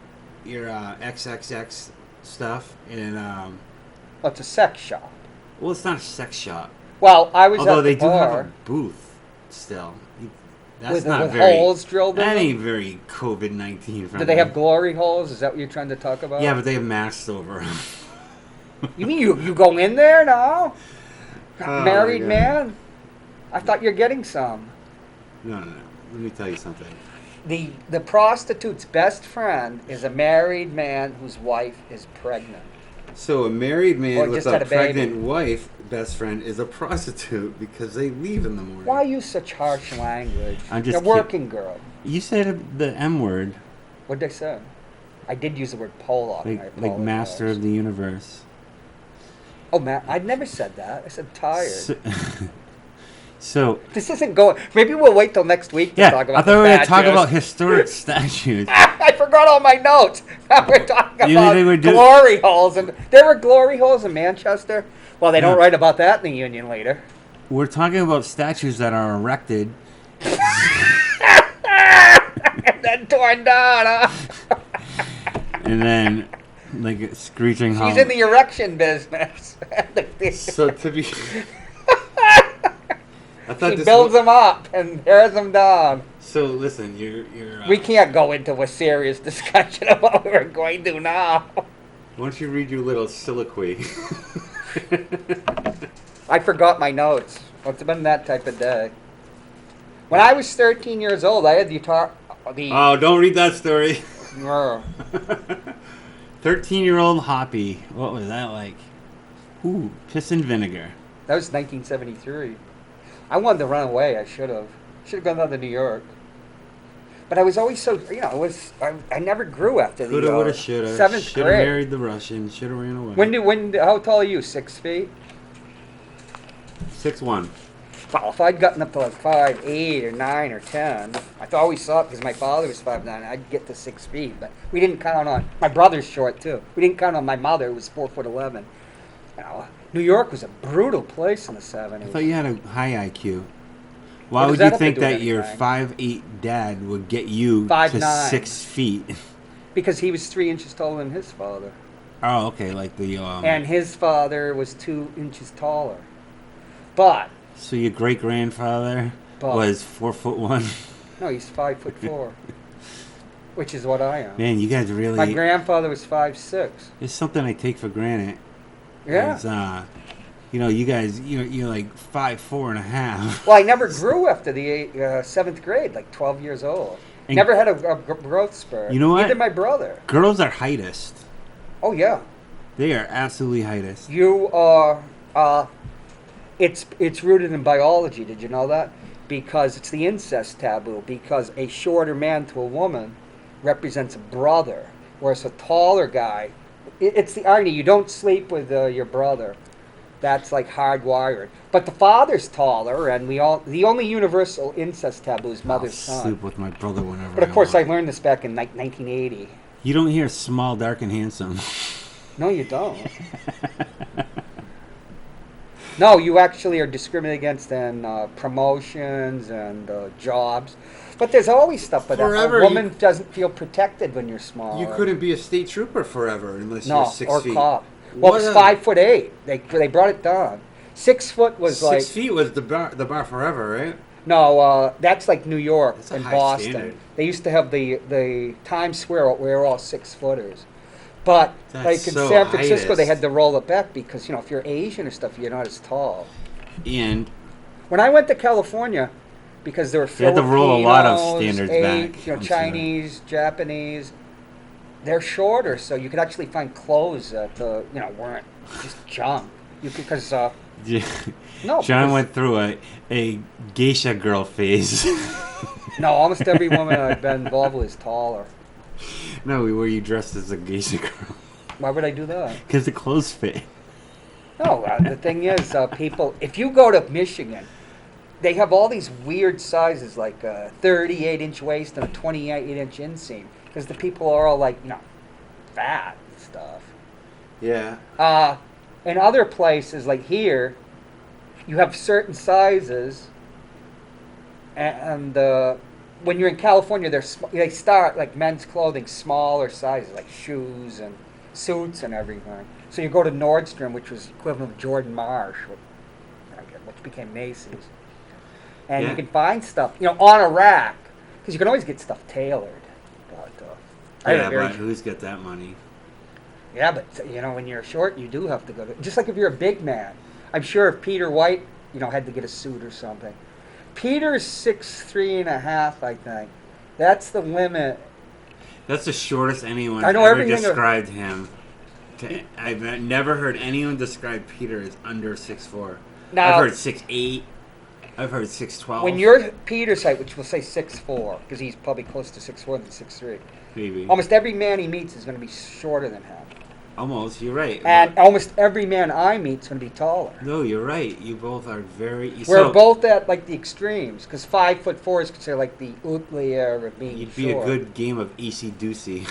XXX stuff and. Well, it's a sex shop. Well, it's not a sex shop. Well, I was although at the they do bar have a booth still. That's with not very, holes drilled in that them? ain't very COVID-19 friendly. Do they have glory holes? Is that what you're trying to talk about? Yeah, but they have masks over them. You mean you go in there now? Married man? I thought you're getting some. No. Let me tell you something. The prostitute's best friend is a married man whose wife is pregnant. So a married man with a pregnant baby. wife, best friend, is a prostitute because they leave in the morning. Why use such harsh language? I'm just a working girl. You said the M word. What did I say? I did use the word Pollock. Like master of the universe. Oh, man, I'd never said that. I said tired. So this isn't going. Maybe we'll wait till next week to talk about. I thought we were going to talk about historic statues. I forgot all my notes. We're talking about glory holes, and there were glory holes in Manchester. Well, they don't write about that in the Union Leader. We're talking about statues that are erected and then torn down. Huh? And then, like screeching. She's in the erection business. So to be. She builds them up and tears them down. So listen, you're we can't go into a serious discussion of what we're going to now. Why don't you read your little soliloquy? I forgot my notes. It's been that type of day. When I was 13 years old, I had the Oh, don't read that story. 13-year-old Hoppy. What was that like? Ooh, piss and vinegar. That was 1973. I wanted to run away. I should have gone down to New York. But I was always so, I never grew after the Coulda, woulda, shoulda. 7th grade. Shoulda married the Russian. Shoulda ran away. How tall are you? 6 feet? 6'1". Well, if I'd gotten up to like 5'8" or 9 or 10, I always thought because my father was 5'9", I'd get to 6 feet. But we didn't count on my brother's short too. We didn't count on my mother, who was 4'11". New York was a brutal place in the 70s. I thought you had a high IQ. Why would you think that your 5'8" dad would get you to 6 feet? Because he was 3 inches taller than his father. Oh, okay, like the. And his father was 2 inches taller. But. So your great grandfather was 4'1". No, he's 5'4", which is what I am. Man, you guys really. My grandfather was 5'6". It's something I take for granted. Yeah. You guys, you're like 5'4.5". Well, I never grew after the 7th grade, like 12 years old. And never had a growth spurt. You know what? Neither my brother. Girls are heightest. Oh, yeah. They are absolutely heightest. You are, it's rooted in biology. Did you know that? Because it's the incest taboo. Because a shorter man to a woman represents a brother, whereas a taller guy, it's the irony. You don't sleep with your brother. That's like hardwired. But the father's taller, and the only universal incest taboo is mother's son. I'll sleep with my brother whenever. But of course, I learned this back in 1980. You don't hear small, dark, and handsome. No, you don't. No, you actually are discriminated against in promotions and jobs. But there's always stuff. But a woman doesn't feel protected when you're small. You couldn't be a state trooper forever unless you're 6 feet. Or cop. Well, it's 5'8". They brought it down. 6 foot was 6 feet was the bar forever, right? No, that's like New York That's a and high Boston. standard. They used to have the Times Square where we're all 6 footers. But That's like in so San Francisco, they highest. had to roll it back because if you're Asian or stuff, you're not as tall. And When I went to California, because there were They had to roll a lot of Filipinos, standards back, I'm sure. Chinese, Japanese, they're shorter, so you could actually find clothes that weren't just junk. You could because yeah, no, John because- went through a geisha girl phase. no, almost every woman I've been involved with is taller. No, were you dressed as a geisha girl? Why would I do that? Because the clothes fit. No, the thing is, people, if you go to Michigan, they have all these weird sizes, like a 38-inch waist and a 28-inch inseam, because the people are all like, fat and stuff. Yeah. In other places, like here, you have certain sizes, and when you're in California, they start, like men's clothing, smaller sizes, like shoes and suits and everything. So you go to Nordstrom, which was equivalent of Jordan Marsh, which became Macy's. And Yeah. you can find stuff, on a rack, because you can always get stuff tailored. But, I have a Yeah, very but who's got that money? yeah, but when you're short, you do have to go to. Just like if you're a big man, I'm sure if Peter White, had to get a suit or something. Peter's 6'3.5", I think. That's the limit. That's the shortest anyone I know ever everything described him. I've never heard anyone describe Peter as under 6'4". Now- I've heard 6'8". I've heard 6'12". When you're Peter's height, which we'll say 6'4", because he's probably close to 6'4" than 6'3". Maybe. Almost every man he meets is going to be shorter than him, Almost, you're right. and almost every man I meet is going to be taller. No, you're right. You both are very. We're both at like the extremes, because 5'4" is considered like the outlier of being You'd be short. a good game of easy doosey.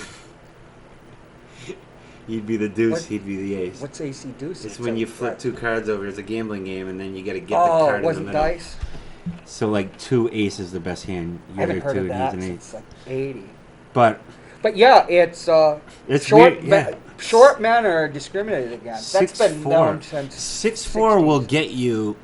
You'd be the deuce. What? He'd be the ace. What's AC Deuce? It's when you flip two cards over. It's a gambling game, and then you got to get the Oh, card it in the wasn't middle. dice? So like 2 ace is the best hand. I haven't heard two, of and that he's an ace. since like 80. But But yeah, it's It's short. weird, yeah. Short men are discriminated against. That's been known since 6'4" will 60s. get you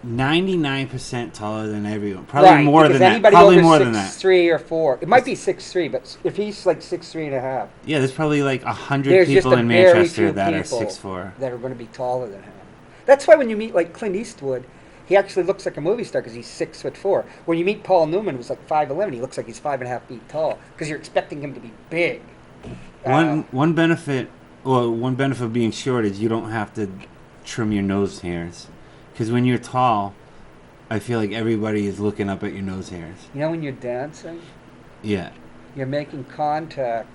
99% taller than everyone. Probably right, more because than that. anybody Probably over more than that. 6'3" or 4. It might be 6'3", but if he's like 6'3.5", Yeah, there's probably like 100 there's just people a in very Manchester few that are people 6'4". that are going to be taller than him. That's why when you meet like Clint Eastwood, he actually looks like a movie star because he's 6'4". When you meet Paul Newman, who's like 5'11", he looks like he's 5.5 feet tall because you're expecting him to be big. One benefit of being short is you don't have to trim your nose hairs, because when you're tall, I feel like everybody is looking up at your nose hairs. When you're dancing, Yeah. you're making contact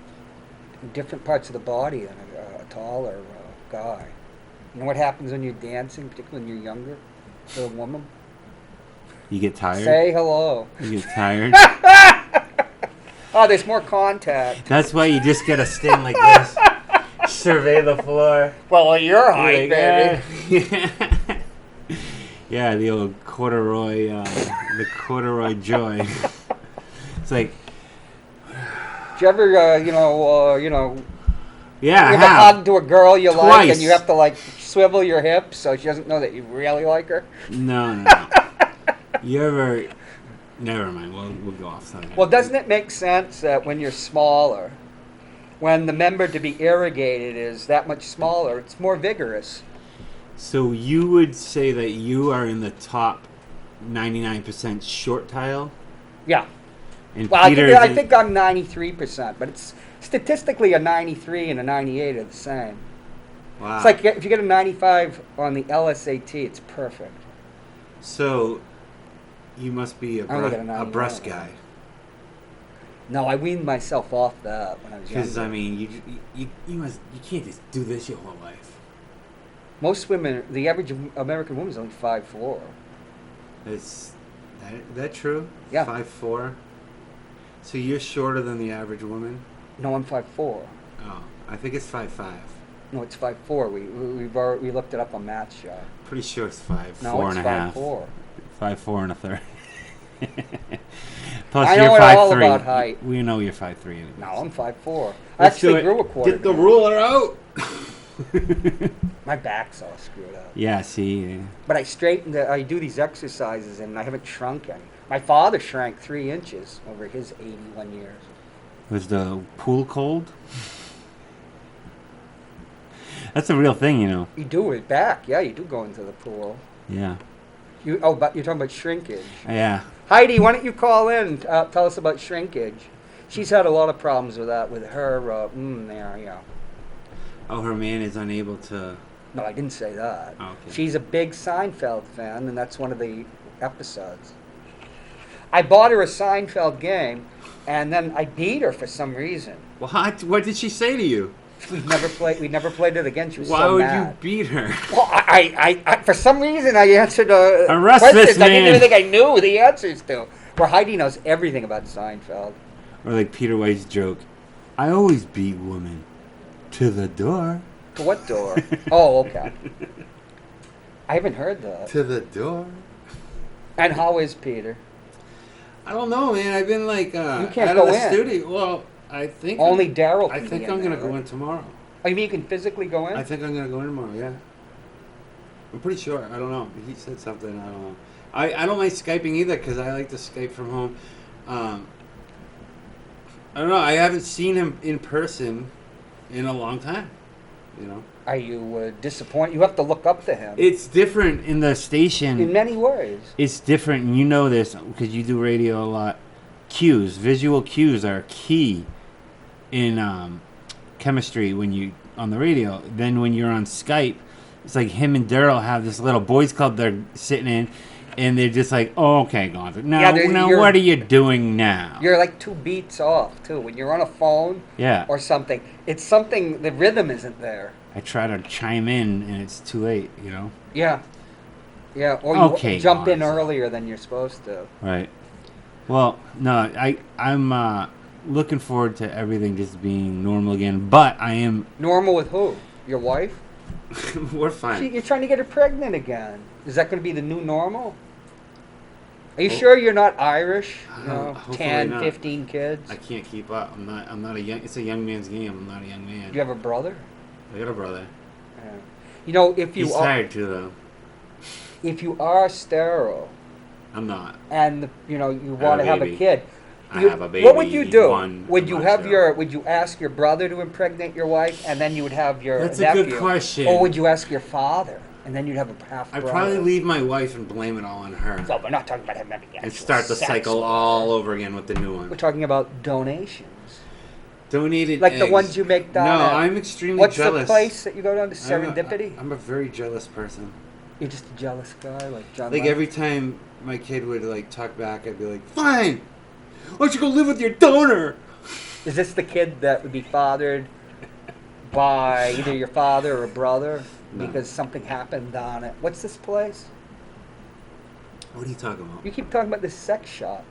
in different parts of the body than a taller guy. You know what happens when you're dancing, particularly when you're younger, to a woman? You get tired. Say hello. You get tired. Oh, there's more contact. That's why you just gotta stand like this, survey the floor. Well, your height, Like, baby. Yeah, the old corduroy, the corduroy joy. It's like, Did you ever, yeah, I give a have. hug to a girl you like, Twice. and you have to like swivel your hips so she doesn't know that you really like her? No. You ever? Never mind. We'll go off subject. Well, doesn't it make sense that when you're smaller, when the member to be irrigated is that much smaller, it's more vigorous? So you would say that you are in the top 99% short tile? Yeah. And Well, Peter I think I'm 93%, but it's statistically a 93 and a 98 are the same. Wow. It's like if you get a 95 on the LSAT, it's perfect. So you must be a I only got a a 99. breast guy. No, I weaned myself off that when I was Because younger. I mean, you can't just do this your whole life. Most women, the average American woman is only 5'4". Is that true? Yeah. 5'4". So you're shorter than the average woman. No, I'm 5'4". Oh, I think it's 5'5". No, it's 5'4". We looked it up on Matt's show. Pretty sure it's 5'4" No, it's and a half. 5'4". 5'4" and a third. Plus, I know you're it 5'3". all about height. We know you're 5'3". Anyway. No, I'm 5'4". I Let's do actually it. grew a quarter. Get the ruler out. My back's all screwed up. Yeah, see. Yeah. But I straightened it. I do these exercises, and I haven't shrunk any. My father shrank 3 inches over his 81 years. Was the pool cold? That's a real thing, you know. You do it back. Yeah, you do go into the pool. Yeah. But you're talking about shrinkage. Yeah. Heidi, why don't you call in and tell us about shrinkage? She's had a lot of problems with that, with her, yeah. Oh, her man is unable to... No, I didn't say that. Oh, okay. She's a big Seinfeld fan, and that's one of the episodes. I bought her a Seinfeld game, and then I beat her for some reason. What did she say to you? We never played it again. She was Why so would mad. you beat her? Well, I for some reason I answered Arrest questions this I didn't even man. think I knew the answers to. Where Heidi knows everything about Seinfeld. Or like Peter White's joke. I always beat women. To the door. To what door? Oh, okay. I haven't heard that. To the door. And how is Peter? I don't know, man. I've been like You can't out go of the in. studio. Well, I think Only Daryl I can think be in I'm gonna there, go right? in tomorrow. Oh, you mean you can physically go in? I think I'm gonna go in tomorrow. Yeah. I'm pretty sure. I don't know. He said something. I don't know. I don't like Skyping either because I like to Skype from home. I don't know. I haven't seen him in person in a long time. You know. Are you disappointed? You have to look up to him. It's different in the station. In many ways. It's different, and you know this because you do radio a lot. Visual cues are key in chemistry when you on the radio. Then when you're on Skype, it's like him and Daryl have this little boys club they're sitting in, and they're just like, "Oh, okay, Gonzo. Now what are you doing now?" You're like 2 beats off too. When you're on a phone Yeah. or something, it's something. The rhythm isn't there. I try to chime in, and it's too late. You know. Yeah. Yeah. Or you Okay, jump in Gonzo. earlier than you're supposed to. Right. Well, no, I'm looking forward to everything just being normal again. But I am. Normal with who? Your wife? We're fine. You're trying to get her pregnant again. Is that going to be the new normal? Are you sure you're not Irish? You know, Hopefully 10, not. 15 kids? I can't keep up. I'm not a young. It's a young man's game. I'm not a young man. Do you have a brother? I got a brother. Yeah. You know, if you He's are, tired too, though. if you are sterile I'm not. and you know you want to have a baby. kid, I you- have a baby. what would you do? One Would you month have ago. your? Would you ask your brother to impregnate your wife, and then you would have your That's a nephew? good question. Or would you ask your father, and then you'd have a half I'd brother? probably leave my wife and blame it all on her, So we're not talking about having and start the cycle all over again with the new We're one. talking about donations. Donated Like the eggs. ones you make down No, at- I'm extremely What's jealous. the place that you go down to? Serendipity? I'm a very jealous person. You're just a jealous guy, like John. Like Lennon? every time my kid would like talk back, I'd be like, "Fine, why don't you go live with your donor?" Is this the kid that would be fathered by either your father or a brother No. because something happened on it? What's this place? What are you talking about? You keep talking about this sex shop.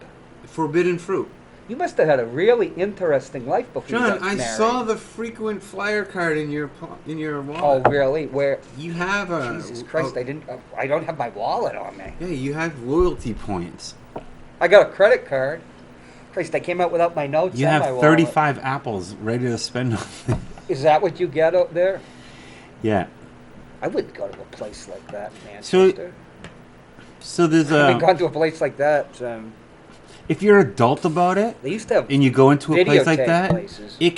Forbidden fruit. You must have had a really interesting life before you John, got I married. saw the frequent flyer card in your Oh, wallet. really? Where? You have a Jesus Christ! I don't have my wallet on me. Yeah, you have loyalty points. I got a credit card. Christ, I came out without my notes. You and my have wallet. 35 apples ready to spend on them. Is that what you get out there? Yeah. I wouldn't go to a place like that, So, Manchester. So there's I've a. gone to a place like that. If you're adult about it, They used to have. and you go into a place like Videotape that, places. it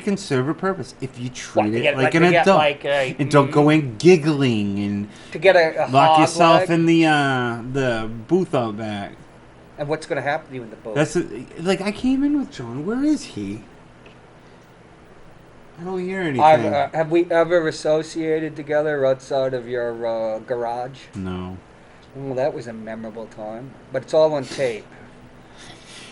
can serve a purpose if you treat What, to it get- like like an to get, adult, like, a- and don't go in giggling and to get a lock hog yourself leg. in the booth out back. And what's going to happen to you in the boat? That's like I came in with John. Where is he? I don't hear anything. Have we ever associated together outside of your garage? No. Well, that was a memorable time. But it's all on tape.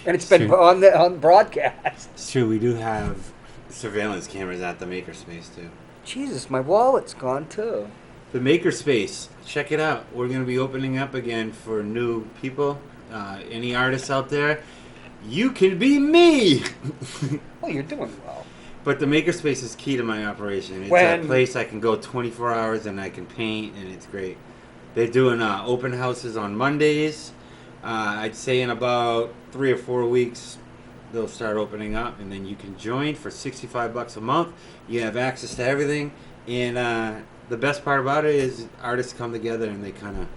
And it's been Sure. on broadcast. It's true. We do have surveillance cameras at the makerspace too. Jesus, my wallet's gone too. The makerspace. Check it out. We're going to be opening up again for new people. Any artists out there, you can be me. Well, you're doing well. But the makerspace is key to my operation. It's When- a place I can go 24 hours and I can paint, and it's great. They're doing open houses on Mondays. I'd say in about 3 or 4 weeks, they'll start opening up, and then you can join for $65 a month. You have access to everything, And the best part about it is artists come together and they kind of.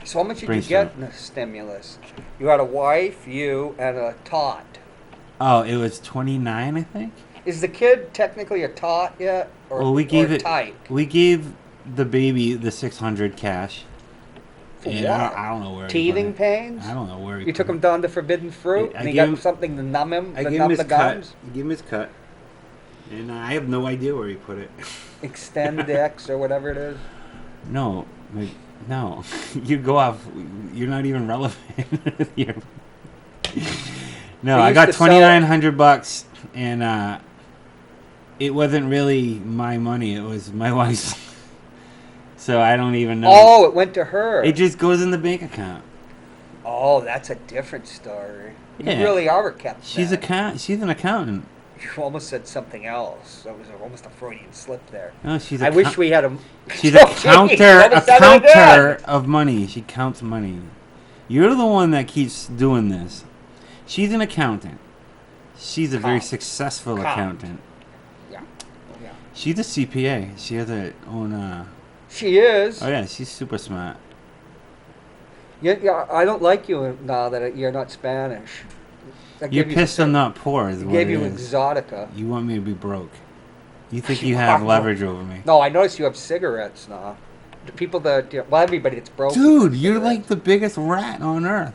So how much did you get in the stimulus? You had a wife, you, and a tot. Oh, it was 29, I think. Is the kid technically a tot yet, or Well, we gave or it. tyke? We gave the baby the 600 cash. For And what? I don't know where. Teething pains? I don't know where. You took him down to Forbidden Fruit, I and he gave got him- something to numb him, I to gave numb him the his cut. gums. I gave him his cut. And I have no idea where he put it. Extend-X or whatever it is. No, no. You go off. You're not even relevant. No, They I used got to sell- $2,900, and it wasn't really my money. It was my wife's. So I don't even know. Oh, it went to her. It just goes in the bank account. Oh, that's a different story. Yeah. You really are a kept. She's She's an accountant. You almost said something else. That was almost a Freudian slip there. No, she's. I wish we had a. She's a counter. You A almost said it again. counter of money. She counts money. You're the one that keeps doing this. She's an accountant. She's a very Count. successful Count. accountant. Yeah. Yeah. She's a CPA. She has her own. She is. Oh yeah, she's super smart. Yeah, I don't like you now that you're not Spanish. I You're gave you pissed some- I'm not poor. Is I what gave it you is. exotica. You want me to be broke. You think You you have are leverage over me. No, I noticed you have cigarettes now. The people that, well, everybody that's broke. Dude, has you're cigarettes. like the biggest rat on earth.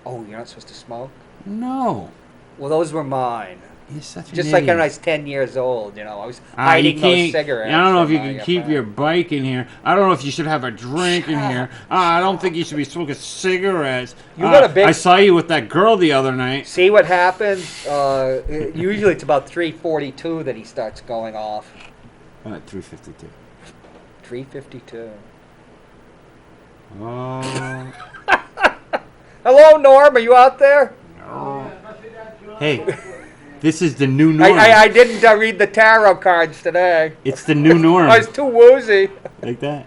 Oh, you're not supposed to smoke? No. Well, those were mine. You're such an Just like idiot. when I was 10 years old, I was You hiding those can't- cigarettes. I don't know if you from can my keep your friend. bike in here. I don't know if you should have a drink in Shut here. up. I don't think you should be smoking cigarettes. You got a big- I saw you with that girl the other night. See what happens? Usually it's about 3:42 that he starts going off. 352. 3:52. Oh. Hello, Norm. Are you out there? Hey, this is the new norm. I didn't read the tarot cards today. It's the new norm. I was too woozy. Like that.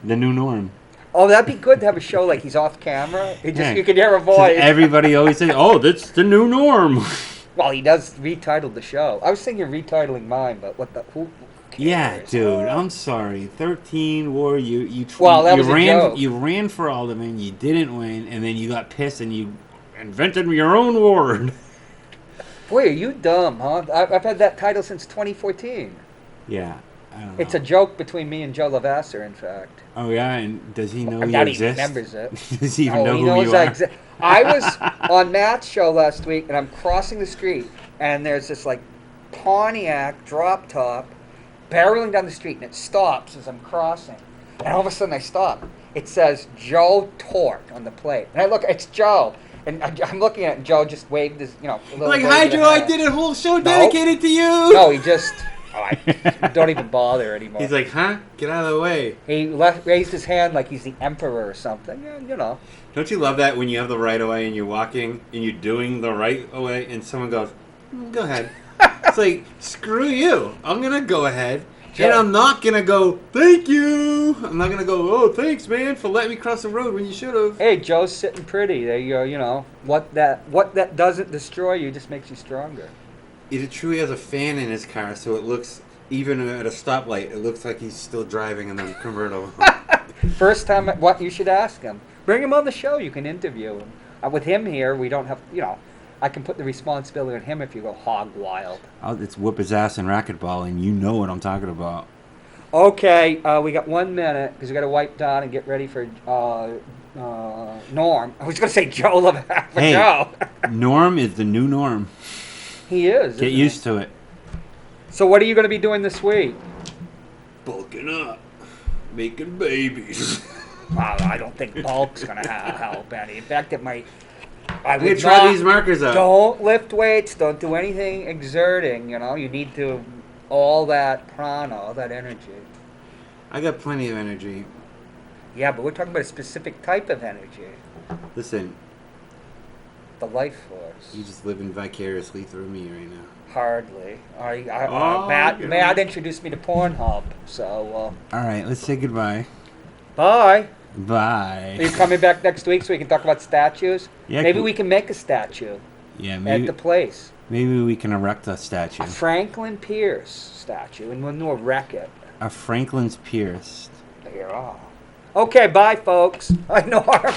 The new norm. Oh, that'd be good to have a show like he's off camera. Yeah. You can hear a So voice. everybody always says, "Oh, that's the new norm." Well, he does retitled the show. I was thinking of retitling mine, but who cares? Yeah, dude. I'm sorry. 13 war. You Well, that you was a ran. joke. You ran for alderman. You didn't win, and then you got pissed and you invented your own ward. Boy, are you dumb, huh? I've had that title since 2014. Yeah. I don't know. It's a joke between me and Joe Lavasser, in fact. Oh yeah, and does he know I you doubt he exist? remembers it. Does he even Oh, know he who knows you I are? exist. I was on Matt's show last week, and I'm crossing the street, and there's this like Pontiac drop top barreling down the street, and it stops as I'm crossing. And all of a sudden, I stop. It says Joe Torque on the plate, and I look. It's Joe, and I'm looking at it, and Joe just waved his, a little Like, wave hi, of the Joe, I hand. did a whole show No. dedicated to you. No, he just. I don't even bother anymore. He's like, huh? Get out of the way. He raised his hand like he's the emperor or something. Yeah, Don't you love that when you have the right of way and you're walking and you're doing the right of way and someone goes, go ahead. It's like, screw you. I'm going to go ahead. Joe. And I'm not going to go, thank you. I'm not going to go, oh, thanks, man, for letting me cross the road when you should have. Hey, Joe's sitting pretty. There you go. What that doesn't destroy you just makes you stronger. Is it true he has a fan in his car so it looks, even at a stoplight, it looks like he's still driving in the convertible? First time, what you should ask him. Bring him on the show. You can interview him. With him here, we don't have, I can put the responsibility on him if you go hog wild. It's whoop his ass in racquetball, and you know what I'm talking about. Okay, we got 1 minute because we got to wipe down and get ready for Norm. I was going to say Joe Lavasser. Hey. Joe. Norm is the new norm. He is. Get isn't used he? to it. So what are you going to be doing this week? Bulking up. Making babies. Well, I don't think bulk's going to help any. In fact, it might. I'm going to try these markers out. Don't lift weights. Don't do anything exerting. You need to all that prana, all that energy. I got plenty of energy. Yeah, but we're talking about a specific type of energy, Listen, the life force. you just living vicariously through me right now. Hardly. Oh, Matt introduced me to Pornhub, so All right, let's say goodbye. bye. Bye. Are you coming back next week so we can talk about statues? Yeah, Maybe cool. we can make a statue Yeah, at maybe the place. maybe we can erect a statue. A Franklin Pierce statue, and we'll wreck it. A Franklin's Pierced. Yeah. Okay, bye, folks. I know our